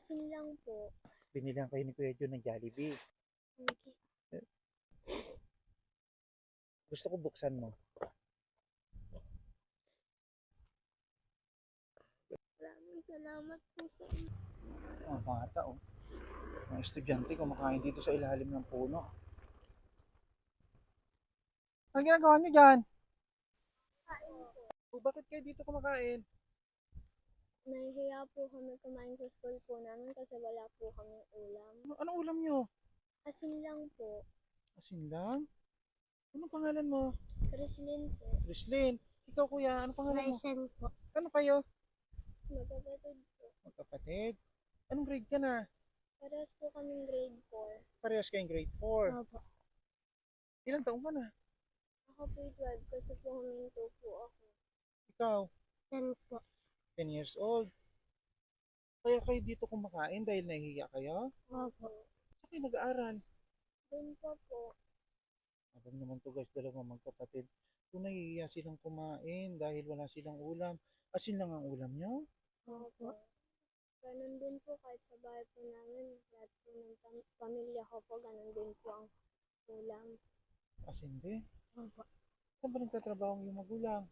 Asin lang po. Binilang kayo ni Kuya John ng Jollibee. Okay. Gusto ko buksan mo. Maraming salamat po sa inyo. Mga bata, oh. Mga estudyante kumakain dito sa ilalim ng puno. Ano ginagawa niyo dyan? Oh, bakit kayo dito kumakain? Nahihiya po kami kumain sa school po namin kasi wala po kami ulam. Anong ulam niyo? Asin lang po. Asin lang? Anong pangalan mo? Krislin po. Rislin. Ikaw kuya, anong pangalan mo? Maisen po. Ano kayo? Magkapatid po. Magkapatid. Anong grade ka na? Parehas po kaming grade 4. Parehas kayong grade 4. Opo. Ilang taong ka na? Ako po 12 kasi po huminto po ako. Ikaw, 10 po. 10 years old. Kaya kayo dito kumakain dahil nahihiya kayo? Opo. Saan kayo nag-aaral? Doon pa po. Abang naman to guys, dalawang magkapatid. Kung nahihiya silang kumain dahil wala silang ulam. Asin lang ang ulam nyo? Opo. Ganun din po kahit sa bahay po namin. Lahat po ng pamilya ko po, ganun din po ang ulam. Asin din? Opo. Saan ba nagtatrabaho ang iyong magulang?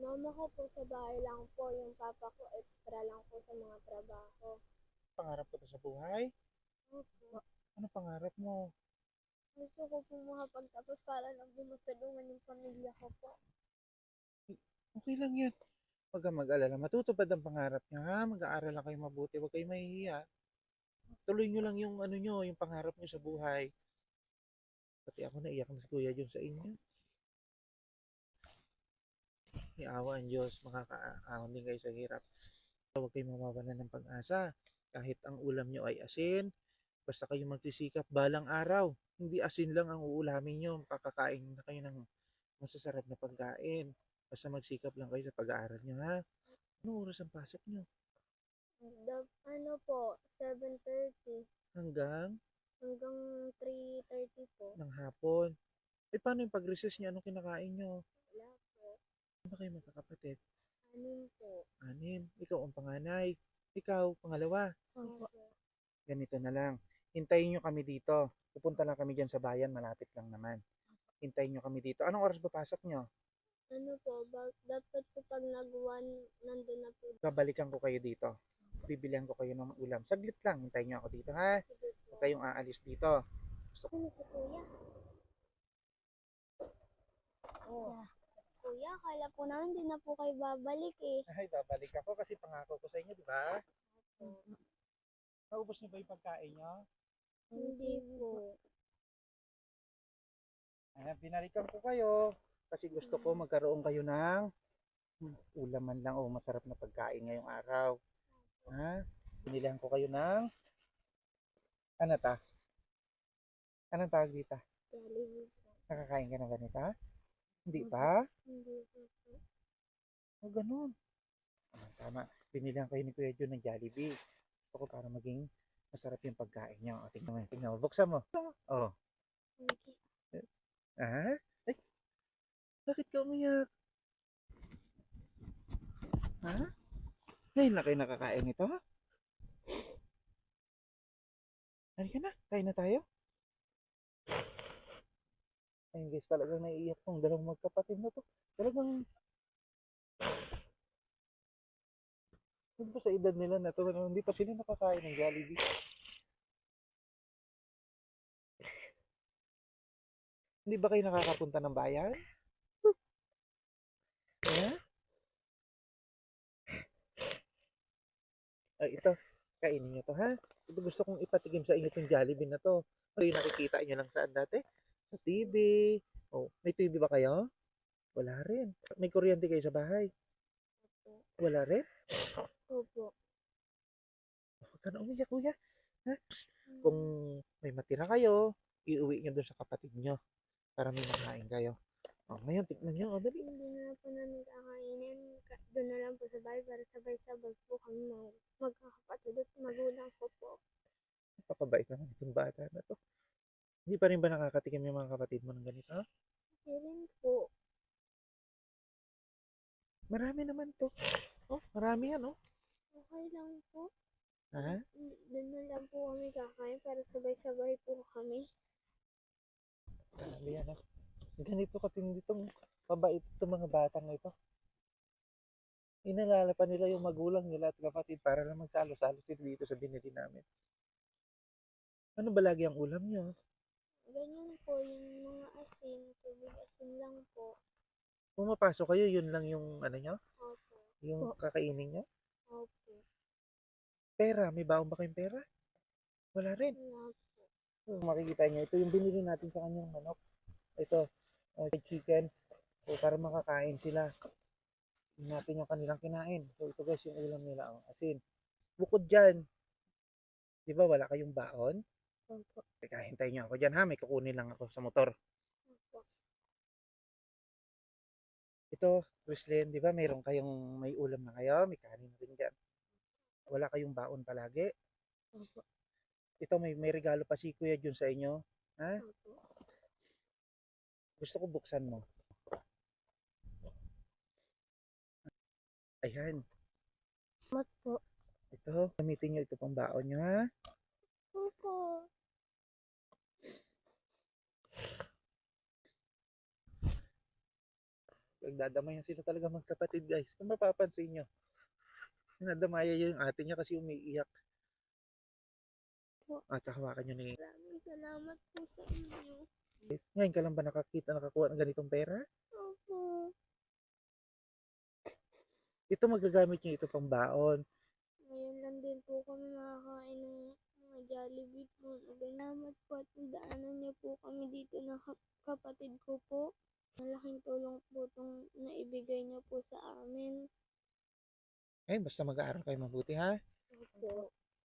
Mama ko po sa bahay lang po. Yung papa ko extra lang po sa mga trabaho. Pangarap ko ba sa buhay? Opo. Ano pangarap mo? Gusto ko po makapagtapos para lang po matulungan yung pamilya ko po. Okay lang yan. Huwag kang mag-alala. Matutupad ang pangarap niyo ha. Mag-aaral lang kayo mabuti. Huwag kayong mahihiya. Tuloy nyo lang yung ano nyo, yung pangarap nyo sa buhay. Pati ako naiyak na si Kuya John sa inyo. May awa ang Diyos. Makakaahon din kayo sa hirap. Huwag kayong mawawalan ng pag-asa. Kahit ang ulam nyo ay asin, basta kayo magsisikap balang araw. Hindi asin lang ang uulamin nyo. Kakakain na kayo ng masasarap na pagkain. Basta magsikap lang kayo sa pag-aaral nyo ha. Anong oras ang pasok nyo? Ano po, 7:30 Hanggang hanggang 3:30 po. ng hapon. Eh paano yung pag-recess nyo? Anong kinakain nyo? Wala po. Ano ba kayo magkakapatid? 6 po. 6. Ikaw ang panganay. Ikaw, pangalawa. Opo. Ganito na lang. Hintayin nyo kami dito. Pupunta lang kami dyan sa bayan. Malapit lang naman. Hintayin nyo kami dito. Anong oras ba pasok nyo? Ano po, dapat po pag nag-1, nandun na po. Babalikan ko kayo dito. Bibilihan ko kayo ng ulam. Saglit lang. Hintayin nyo ako dito ha. Sige po. Huwag kayong aalis dito. Ano si Kuya? Oh, Kuya, akala po namin hindi na po kayo babalik eh. ay, babalik ako kasi pangako ko sa inyo, di ba? Naubos niyo ba yung pagkain nyo? Hindi po. Ayan, binalikan ko kayo. Kasi gusto ko magkaroon kayo ng ulaman lang o masarap na pagkain ngayong araw. Ha? Binilihan ko kayo ng ano ta? Anong tawag dito? Jollibee po. Nakakain ka ng ganito? Hindi pa? Hindi po. O ganun. Tama. Binilihan kayo ni Kuya John ng Jollibee. Gusto ko para maging masarap yung pagkain nyo. O, tingnan mo. Tingnan mo. Buksan mo. Oh. Okay. Ah? Ay, bakit ka umiyak? Ha? Ngayon na kayo nakakain ito? Halika na. Kain na tayo. Ayun guys, talagang naiiyak tong dalawang magkapatid na to. Talagang hindi pa sa edad nila na to, hindi pa sila nakakain ng Jollibee. Hindi ba kayo nakakapunta ng bayan? Ha? Ay, ito. Kainin nyo to, ha? Ito gusto kong ipatigim sa inyo itong Jollibee na to. Ano yung nakikita nyo lang saan dati? Sa TV. Oh, may TV ba kayo? Wala rin. May kuryente kayo sa bahay? Wala rin? Opo. Huwag ka na umiyak, kuya. Ha? Kung may matira kayo, iuwi nyo doon sa kapatid nyo para may makain kayo. Oh, ngayon, tignan nyo. Oh, dali. Hindi na po namin kakainin. Doon na lang po sa bahay para sabay-sabay po kami magkakapatid at magulang ko po. Napakabait naman itong bata na to. Hindi pa rin ba nakakatikim yung mga kapatid mo ng ganito? Kasi rin po. Marami naman to. Oh, marami yan, oh. Okay lang po. Ha? Doon na lang po kami kakain para sabay-sabay po kami. Grabe yan, ha? Ganito katindi itong mabait itong mga batang ito. Inalala pa nila yung magulang nila at kapatid para lang magsalo-salo sila dito sa binili namin. Ano ba lagi ang ulam nyo? Ganyan po, yung mga asin, tubig asin lang po. Pumapasok kayo, yun lang yung ano nyo? Opo. Yung kakainin nyo? Opo. Pera, may baon ba kayong pera? Wala rin. Wala po. Makikita nyo, ito yung binili natin sa kanyang manok. Ito, chicken. So, para makakain sila. Tingnan natin yung kanilang kinain. So, ito guys, yung ulam nila. Ang asin. Bukod dyan, di ba wala kayong baon? Opo. Teka, hintayin nyo ako dyan ha. May kukunin lang ako sa motor. Opo. Ito, Chrislyn, di ba mayroon kayong may ulam na kayo? May kanin na rin dyan. Wala kayong baon palagi. Opo. Ito, may regalo pa si Kuya Jun sa inyo. Ha? Opo. Gusto ko buksan mo. Ayan. Mat po. Ito, gamitin nyo ito pang baon nyo ha. Opo. Nagdadamayan sila talaga magkapatid guys. Kung mapapansin nyo. Nadamaya yung ate niya kasi umiiyak. At hawakan nyo ni... Maraming salamat po sa inyo. Ngayon ka lang ba nakakuha ng ganitong pera? Opo. Ito magagamit nyo ito pang baon. Ngayon lang din po kami makakain ng mga Jollibee po. Salamat po at nadaanan niyo po kami dito ng kapatid ko po. Malaking tulong po itong naibigay niyo po sa amin. Basta mag-aaral kayo mabuti ha. Opo.